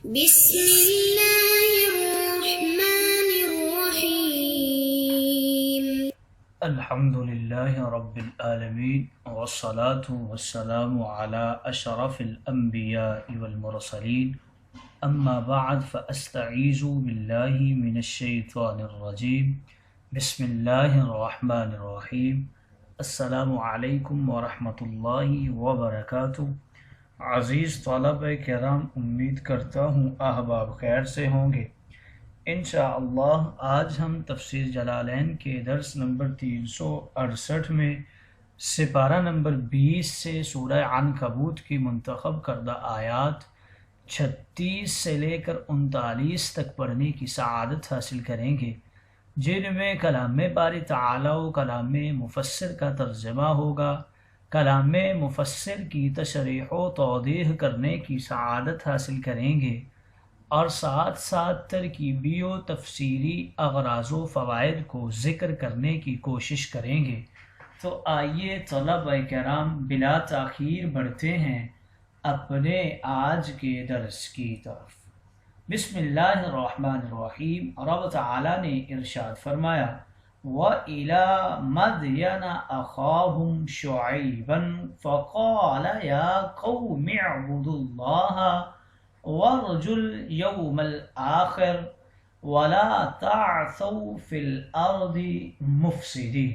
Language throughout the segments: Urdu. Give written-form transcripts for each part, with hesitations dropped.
بسم الله الرحمن الرحيم. الحمد لله رب العالمين والصلاة والسلام على أشرف الأنبياء والمرسلين أما بعد فأستعيذ بالله من الشيطان الرجيم بسم الله الرحمن الرحيم السلام علیکم ورحمۃ اللہ وبرکاتہ۔ عزیز طلبہ کرام، امید کرتا ہوں احباب خیر سے ہوں گے۔ انشاءاللہ آج ہم تفسیر جلالین کے درس نمبر 368 میں سپارہ نمبر 20 سے سورہ عنکبوت کی منتخب کردہ آیات 36 سے لے کر 39 تک پڑھنے کی سعادت حاصل کریں گے، جن میں کلام باری تعالی و کلام مفسر کا ترجمہ ہوگا۔ کلام مفسر کی تشریح و توضیح کرنے کی سعادت حاصل کریں گے اور ساتھ ساتھ ترکیبی و تفصیلی اغراض و فوائد کو ذکر کرنے کی کوشش کریں گے۔ تو آئیے طلبہ کرام بلا تاخیر بڑھتے ہیں اپنے آج کے درس کی طرف۔ بسم اللہ الرحمن الرحیم۔ رب تعالی نے ارشاد فرمایا، وَإِلَى مَدْيَنَ أَخَاهُمْ شُعَيْبًا فَقَالَ يَا قَوْمِ اعْبُدُوا اللَّهَ وَارْجُوا الْيَوْمَ الْآخِرَ وَلَا تَعْثَوْا فِي الْأَرْضِ مُفْسِدِينَ۔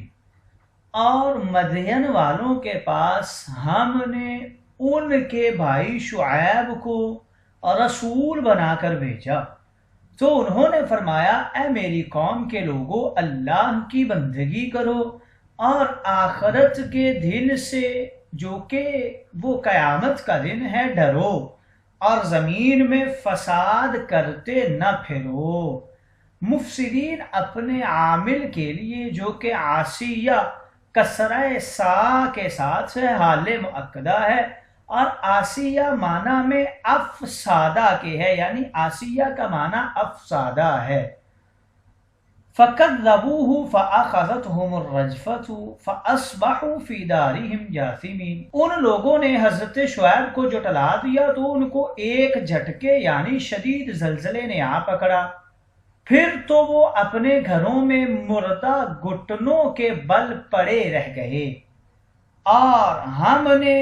اور مدین والوں کے پاس ہم نے ان کے بھائی شعیب کو رسول بنا کر بھیجا، تو انہوں نے فرمایا، اے میری قوم کے لوگو، اللہ کی بندگی کرو اور آخرت کے دن سے جو کہ وہ قیامت کا دن ہے ڈرو، اور زمین میں فساد کرتے نہ پھرو۔ مفسدین اپنے عامل کے لیے جو کہ عاصیہ کسرہ سا کے ساتھ ہے، حال مؤکدہ ہے، اور آسیہ معنی میں افسادہ کے ہے، یعنی آسیہ کا معنی افسادہ ہے۔ فَكَذَّبُوهُ فَأَخَذَتْهُمُ الرَّجْفَةُ فَأَصْبَحُوا فِي دَارِهِمْ جَاثِمِينَ۔ ان لوگوں نے حضرت شعیب کو جھٹلا دیا تو ان کو ایک جھٹکے یعنی شدید زلزلے نے آ پکڑا، پھر تو وہ اپنے گھروں میں مردہ گھٹنوں کے بل پڑے رہ گئے۔ اور ہم نے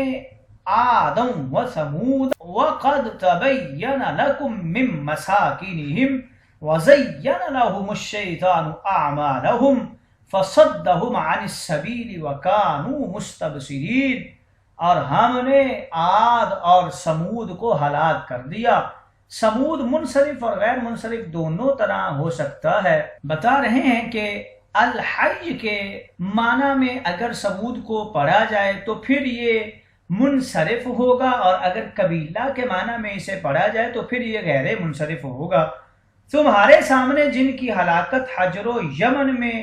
عاد و ثمود وقد تبین لکم من مساکنہم وزین لهم الشیطان اعمالهم فصدهم عن السبیل وکانوا مستبصرین۔ اور ہم نے عاد اور سمود کو ہلاک کر دیا۔ سمود منصرف اور غیر منصرف دونوں طرح ہو سکتا ہے۔ بتا رہے ہیں کہ الحی کے معنی میں اگر سمود کو پڑھا جائے تو پھر یہ منصرف ہوگا، اور اگر قبیلہ کے معنی میں اسے پڑھا جائے تو پھر یہ غیر منصرف ہوگا۔ تمہارے سامنے جن کی ہلاکت حجر و یمن میں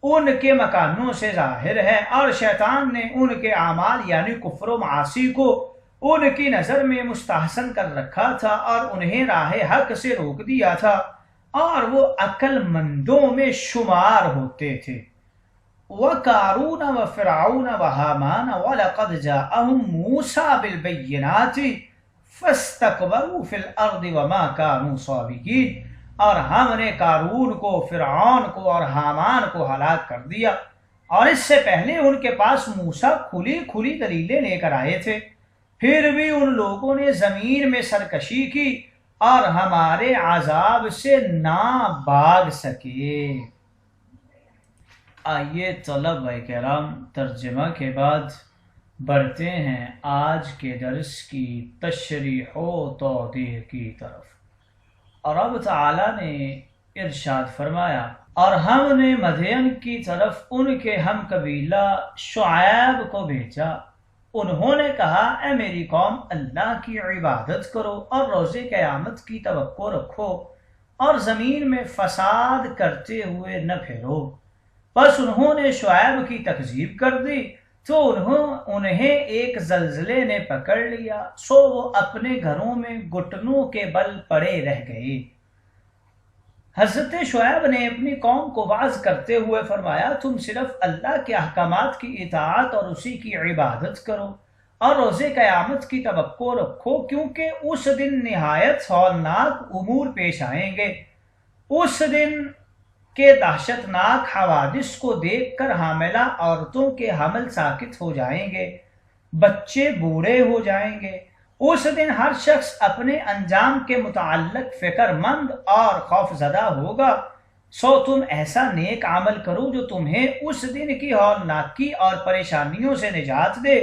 ان کے مکانوں سے ظاہر ہے، اور شیطان نے ان کے اعمال یعنی کفر و معاصی کو ان کی نظر میں مستحسن کر رکھا تھا اور انہیں راہ حق سے روک دیا تھا، اور وہ عقل مندوں میں شمار ہوتے تھے۔ وَقَارُونَ وَفِرْعَوْنَ وَحَامَانَ وَلَقَدْ جَاءَهُم مُوسَىٰ بِالْبَيِّنَاتِ فَاسْتَكْبَرُوا فِي الْأَرْضِ وَمَا كَانُوا صَابِرِينَ۔ اور ہم نے قارون کو، فرعون کو اور حامان کو ہلاک کر دیا، اور اس سے پہلے ان کے پاس موسیٰ کھلی کھلی دلیلیں لے کر آئے تھے، پھر بھی ان لوگوں نے زمین میں سرکشی کی اور ہمارے عذاب سے نہ بھاگ سکے۔ آئیے طلبہ کرام ترجمہ کے بعد بڑھتے ہیں آج کے درس کی تشریح و توضیح کی طرف۔ اور رب تعالی نے ارشاد فرمایا، اور ہم نے مدین کی طرف ان کے ہم قبیلہ شعیب کو بھیجا، انہوں نے کہا، اے میری قوم، اللہ کی عبادت کرو اور روز قیامت کی توقع رکھو اور زمین میں فساد کرتے ہوئے نہ پھرو۔ بس انہوں نے شعیب کی تکذیب کر دی تو انہیں ایک زلزلے نے پکڑ لیا، سو وہ اپنے گھروں میں گھٹنوں کے بل پڑے رہ گئے۔ حضرت شعیب نے اپنی قوم کو واعظ کرتے ہوئے فرمایا، تم صرف اللہ کے احکامات کی اطاعت اور اسی کی عبادت کرو اور روز قیامت کی توقع رکھو، کیونکہ اس دن نہایت ہولناک امور پیش آئیں گے۔ اس دن کے دہشت ناک حوادث کو دیکھ کر حاملہ عورتوں کے حمل ساکت ہو جائیں گے، بچے بوڑھے ہو جائیں گے۔ اس دن ہر شخص اپنے انجام کے متعلق فکر مند اور خوف زدہ ہوگا، سو تم ایسا نیک عمل کرو جو تمہیں اس دن کی ہولناکی اور پریشانیوں سے نجات دے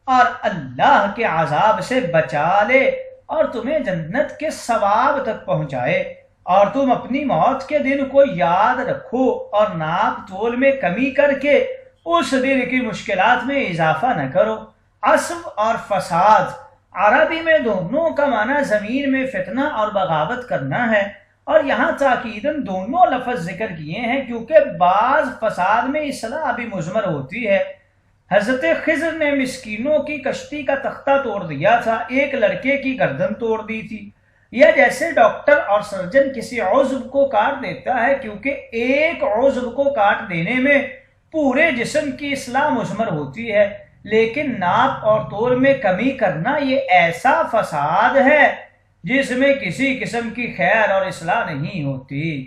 اور اللہ کے عذاب سے بچا لے اور تمہیں جنت کے ثواب تک پہنچائے۔ اور تم اپنی موت کے دن کو یاد رکھو اور ناپ تول میں کمی کر کے اس دن کی مشکلات میں اضافہ نہ کرو۔ عصب اور فساد عربی میں دونوں کا معنی زمین میں فتنہ اور بغاوت کرنا ہے، اور یہاں تاکیداً دونوں لفظ ذکر کیے ہیں کیونکہ بعض فساد میں اصلاح بھی مضمر ہوتی ہے۔ حضرت خضر نے مسکینوں کی کشتی کا تختہ توڑ دیا تھا، ایک لڑکے کی گردن توڑ دی تھی۔ یا جیسے ڈاکٹر اور سرجن کسی عضو کو کاٹ دیتا ہے، کیونکہ ایک عضو کو کاٹ دینے میں پورے جسم کی اصلاح مضمر ہوتی ہے، لیکن ناپ اور تول میں کمی کرنا یہ ایسا فساد ہے جس میں کسی قسم کی خیر اور اصلاح نہیں ہوتی۔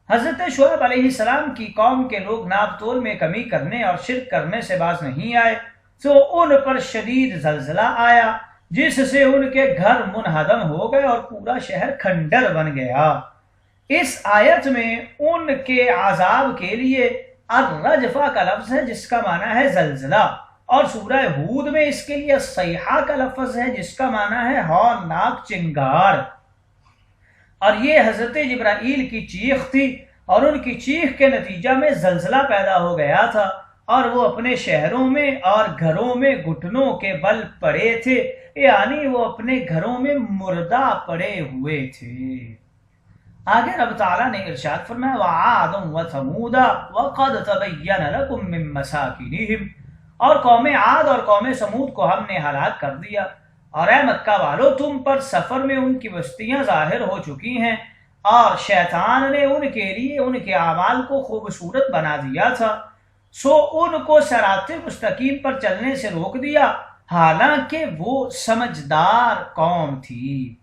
حضرت شعیب علیہ السلام کی قوم کے لوگ ناپ تول میں کمی کرنے اور شرک کرنے سے باز نہیں آئے، تو ان پر شدید زلزلہ آیا جس سے ان کے گھر منہدم ہو گئے اور پورا شہر کھنڈر بن گیا۔ اس آیت میں ان کے عذاب کے لیے الرجفہ کا لفظ ہے جس کا معنی ہے زلزلہ، اور سورہ ہود میں اس کے لیے صیحہ کا لفظ ہے جس کا معنی ہے ہولناک چنگار، اور یہ حضرت جبرائیل کی چیخ تھی، اور ان کی چیخ کے نتیجہ میں زلزلہ پیدا ہو گیا تھا، اور وہ اپنے شہروں میں اور گھروں میں گھٹنوں کے بل پڑے تھے، یعنی وہ اپنے گھروں میں مردہ پڑے ہوئے تھے۔ آگے رب تعالیٰ نے ارشاد فرمایا وَعَادٌ وَثَمُودَ وَقَدْ تَبَيَّنَ لَكُم مِّن مَّسَاكِنِهِمْ، اور قوم عاد اور قوم سمود کو ہم نے ہلاک کر دیا، اور اے مکہ والو تم پر سفر میں ان کی بستیاں ظاہر ہو چکی ہیں، اور شیطان نے ان کے لیے ان کے اعمال کو خوبصورت بنا دیا تھا، سو ان کو صراط مستقیم پر چلنے سے روک دیا، حالانکہ وہ سمجھدار قوم تھی۔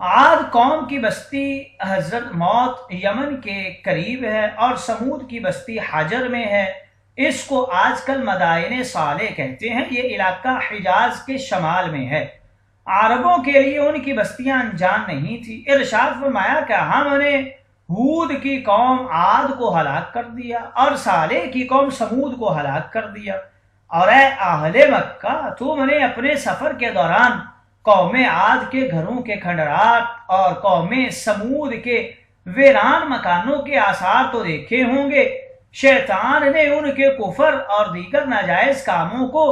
عاد قوم کی بستی حضرت موت یمن کے قریب ہے، اور سمود کی بستی حجر میں ہے، اس کو آج کل مدائن صالح کہتے ہیں۔ یہ علاقہ حجاز کے شمال میں ہے۔ عربوں کے لیے ان کی بستیاں انجان نہیں تھی۔ ارشاد فرمایا کہ ہم نے ہود کی قوم عاد کو ہلاک کر دیا اور صالح کی قوم سمود کو ہلاک کر دیا، اور اے اہل مکہ تم نے اپنے سفر کے دوران قوم عاد کے گھروں کے کھنڈرات اور قوم سمود کے ویران مکانوں کے آثار تو دیکھے ہوں گے۔ شیطان نے ان کے کفر اور دیگر ناجائز کاموں کو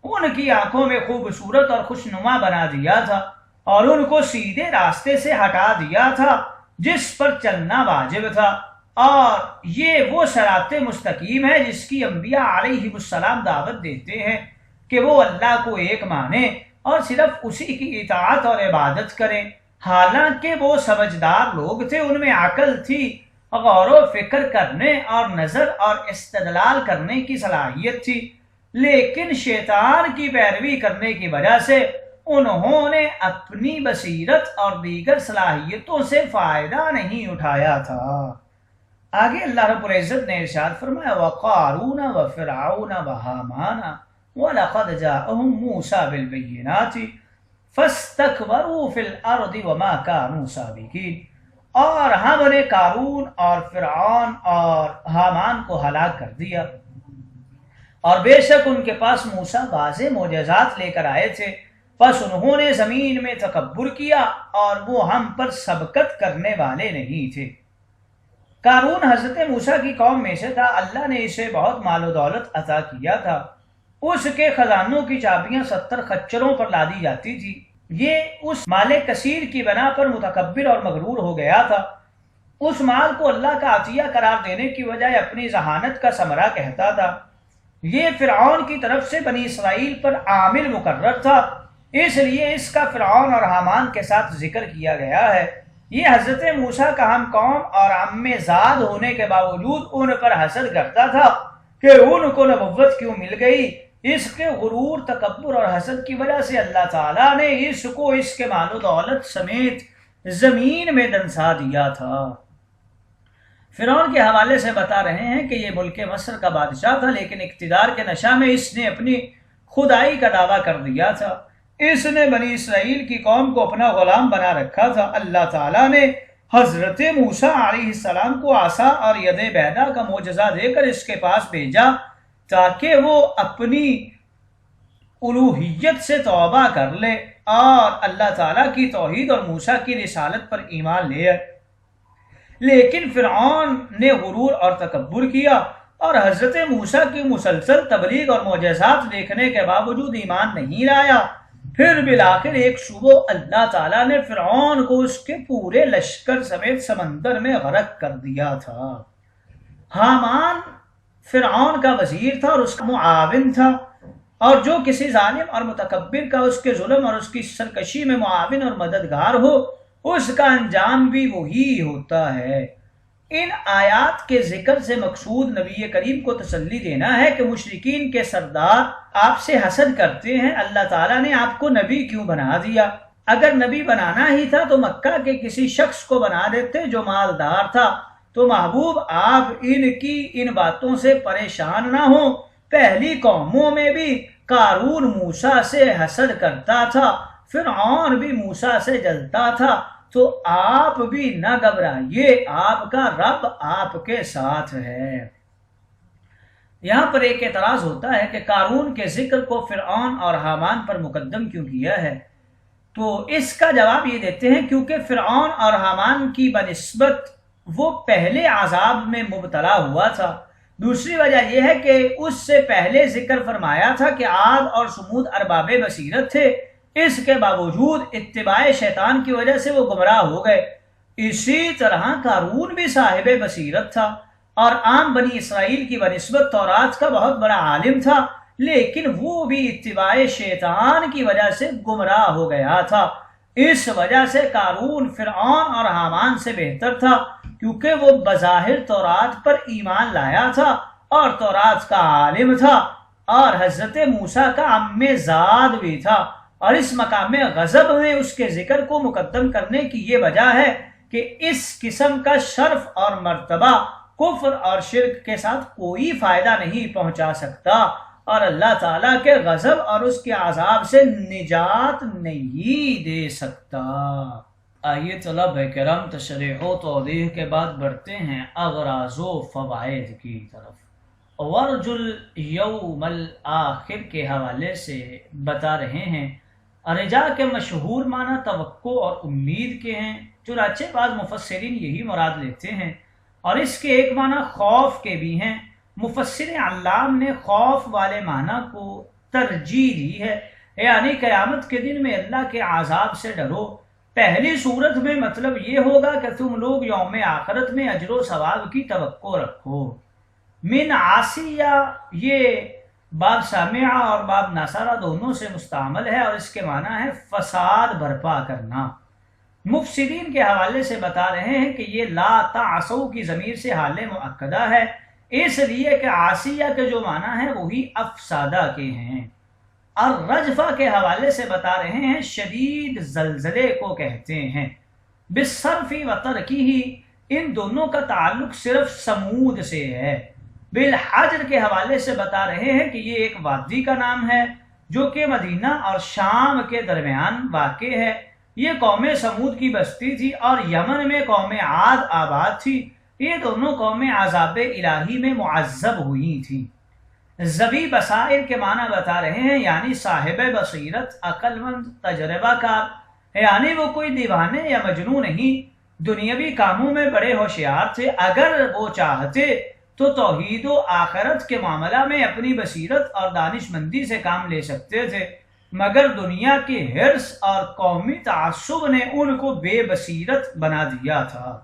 ان کی آنکھوں میں خوبصورت اور خوشنما بنا دیا تھا، اور ان کو سیدھے راستے سے ہٹا دیا تھا جس پر چلنا واجب تھا، اور یہ وہ صراط مستقیم ہے جس کی انبیاء علیہ السلام دعوت دیتے ہیں کہ وہ اللہ کو ایک مانیں اور صرف اسی کی اطاعت اور عبادت کریں۔ حالانکہ وہ سمجھدار لوگ تھے، ان میں عقل تھی، غور و فکر کرنے اور نظر اور استدلال کرنے کی صلاحیت تھی، لیکن شیطان کی پیروی کرنے کی وجہ سے انہوں نے اپنی بصیرت اور دیگر صلاحیتوں سے فائدہ نہیں اٹھایا تھا۔ آگے اللہ رب العزت نے ارشاد فرمایا وَقَارُونَ وَفِرْعَوْنَ وَحَامَانَ وَلَقَدْ جَاءَهُم مُوسَىٰ بِالْبَيِّنَاتِ فَاسْتَكْبَرُوا فِي الْأَرْضِ وَمَا كَانُوا سَابِقِينَ، اور ہم نے قارون اور فرعون اور حامان کو ہلاک کر دیا، اور بے شک ان کے پاس موسیٰ واضح معجزات لے کر آئے تھے، پس انہوں نے زمین میں تکبر کیا اور وہ ہم پر سبقت کرنے والے نہیں تھے۔ قارون حضرت موسیٰ کی قوم میں سے تھا، اللہ نے اسے بہت مال و دولت عطا کیا تھا، اس کے خزانوں کی چابیاں 70 خچروں پر لادی جاتی تھی۔ یہ اس مال کثیر کی بنا پر متکبر اور مغرور ہو گیا تھا، اس مال کو اللہ کا عطیہ قرار دینے کی بجائے اپنی ذہانت کا ثمرہ کہتا تھا۔ یہ فرعون کی طرف سے بنی اسرائیل پر عامل مقرر تھا، اس لیے اس کا فرعون اور حامان کے ساتھ ذکر کیا گیا ہے۔ یہ حضرت موسیٰ کا ہم قوم اور عم زاد ہونے کے باوجود ان پر حسد کرتا تھا کہ ان کو نبوت کیوں مل گئی، اس کے غرور، تکبر اور حسد کی وجہ سے اللہ تعالیٰ نے اس کو اس کے مال و دولت سمیت زمین میں دنسا دیا تھا۔ فرعون کے حوالے سے بتا رہے ہیں کہ یہ ملک مصر کا بادشاہ تھا، لیکن اقتدار کے نشہ میں اس نے اپنی خدائی کا دعویٰ کر دیا تھا۔ اس نے بنی اسرائیل کی قوم کو اپنا غلام بنا رکھا تھا۔ اللہ تعالیٰ نے حضرت موسیٰ علیہ السلام کو عصا اور ید بیضا کا معجزہ دے کر اس کے پاس بھیجا تاکہ وہ اپنی الوہیت سے توبہ کر لے اور اللہ تعالیٰ کی توحید اور موسیٰ کی رسالت پر ایمان لے آئے۔ لیکن فرعون نے غرور اور تکبر کیا اور حضرت موسیٰ کی مسلسل تبلیغ اور معجزات دیکھنے کے باوجود ایمان نہیں لایا۔ پھر بالآخر ایک صبح اللہ تعالیٰ نے فرعون کو اس کے پورے لشکر سمیت سمندر میں غرق کر دیا تھا۔ حامان فرعون کا وزیر تھا اور اس کا معاون تھا، اور جو کسی ظالم اور متکبر کا اس کے ظلم اور اس کی سرکشی میں معاون اور مددگار ہو، اس کا انجام بھی وہی ہوتا ہے۔ ان آیات کے ذکر سے مقصود نبی کریم کو تسلی دینا ہے کہ مشرکین کے سردار آپ سے حسد کرتے ہیں۔ اللہ تعالیٰ نے آپ کو نبی کیوں بنا دیا؟ اگر نبی بنانا ہی تھا تو مکہ کے کسی شخص کو بنا دیتے جو مالدار تھا۔ تو محبوب آپ ان کی ان باتوں سے پریشان نہ ہوں۔ پہلی قوموں میں بھی قارون موسیٰ سے حسد کرتا تھا، فرعون بھی موسیٰ سے جلتا تھا، تو آپ بھی نہ گھبرائیے، آپ کا رب آپ کے ساتھ ہے۔ یہاں پر ایک اعتراض ہوتا ہے کہ قارون کے ذکر کو فرعون اور حامان پر مقدم کیوں کیا ہے؟ تو اس کا جواب یہ دیتے ہیں کیونکہ فرعون اور حامان کی بنسبت وہ پہلے عذاب میں مبتلا ہوا تھا۔ دوسری وجہ یہ ہے کہ اس سے پہلے ذکر فرمایا تھا کہ عاد اور سمود ارباب بصیرت تھے، اس کے باوجود اتباع شیطان کی وجہ سے وہ گمراہ ہو گئے۔ اسی طرح قارون بھی صاحب بصیرت تھا اور عام بنی اسرائیل کی بنسبت تورات کا بہت بڑا عالم تھا، لیکن وہ بھی اتباع شیطان کی وجہ سے گمراہ ہو گیا تھا۔ اس وجہ سے قارون فرعون اور حامان سے بہتر تھا، کیونکہ وہ بظاہر تورات پر ایمان لایا تھا اور تورات کا عالم تھا اور حضرت موسیٰ کا عم زاد بھی تھا۔ اور اس مقام میں غضب میں اس کے ذکر کو مقدم کرنے کی یہ وجہ ہے کہ اس قسم کا شرف اور مرتبہ کفر اور شرک کے ساتھ کوئی فائدہ نہیں پہنچا سکتا اور اللہ تعالیٰ کے غضب اور اس کے عذاب سے نجات نہیں دے سکتا۔ آئیے طلب کرام تشریح و توضیح کے بعد بڑھتے ہیں اغراض و فوائد کی طرف۔ ورجو الیوم الآخر کے حوالے سے بتا رہے ہیں رجا کے مشہور معنی توقع اور امید کے ہیں، چنانچہ بعض مفسرین یہی مراد لیتے ہیں، اور اس کے ایک معنی خوف کے بھی ہیں۔ مفسر علام نے خوف والے معنی کو ترجیح دی ہے، یعنی قیامت کے دن میں اللہ کے عذاب سے ڈرو۔ پہلی صورت میں مطلب یہ ہوگا کہ تم لوگ یوم آخرت میں اجر و ثواب کی توقع رکھو۔ من عاصیہ یہ باب سامعہ اور باب ناصرہ دونوں سے مستعمل ہے اور اس کے معنی ہے فساد برپا کرنا۔ مفسرین کے حوالے سے بتا رہے ہیں کہ یہ لا تعصوا کی ضمیر سے حال مؤکدہ ہے، اس لیے کہ عاصیہ کے جو معنی ہیں وہی افسادہ کے ہیں۔ اور رجفہ کے حوالے سے بتا رہے ہیں شدید زلزلے کو کہتے ہیں۔ بالصرف و ترکیہ ان دونوں کا تعلق صرف سمود سے ہے۔ بالحجر کے حوالے سے بتا رہے ہیں کہ یہ ایک وادی کا نام ہے جو کہ مدینہ اور شام کے درمیان واقع ہے۔ یہ قوم سمود کی بستی تھی اور یمن میں قوم عاد آباد تھی۔ یہ دونوں قومیں عذاب الہی میں معذب ہوئی تھیں۔ ذوی بصائر کے معنی بتا رہے ہیں، یعنی صاحب بصیرت، عقل مند، تجربہ کار، یعنی وہ کوئی دیوانے یا مجنون نہیں، دنیاوی کاموں میں بڑے ہوشیار تھے۔ اگر وہ چاہتے تو توحید و آخرت کے معاملہ میں اپنی بصیرت اور دانش مندی سے کام لے سکتے تھے، مگر دنیا کی حرص اور قومی تعصب نے ان کو بے بصیرت بنا دیا تھا۔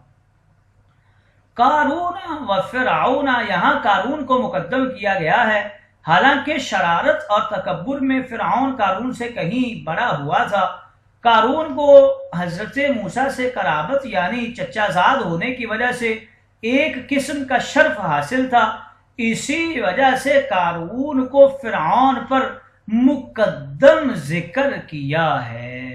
قارون و فرعون، یہاں قارون کو مقدم کیا گیا ہے، حالانکہ شرارت اور تکبر میں فرعون قارون سے کہیں بڑا ہوا تھا۔ قارون کو حضرت موسیٰ سے قرابت یعنی چچا زاد ہونے کی وجہ سے ایک قسم کا شرف حاصل تھا، اسی وجہ سے قارون کو فرعون پر مقدم ذکر کیا ہے۔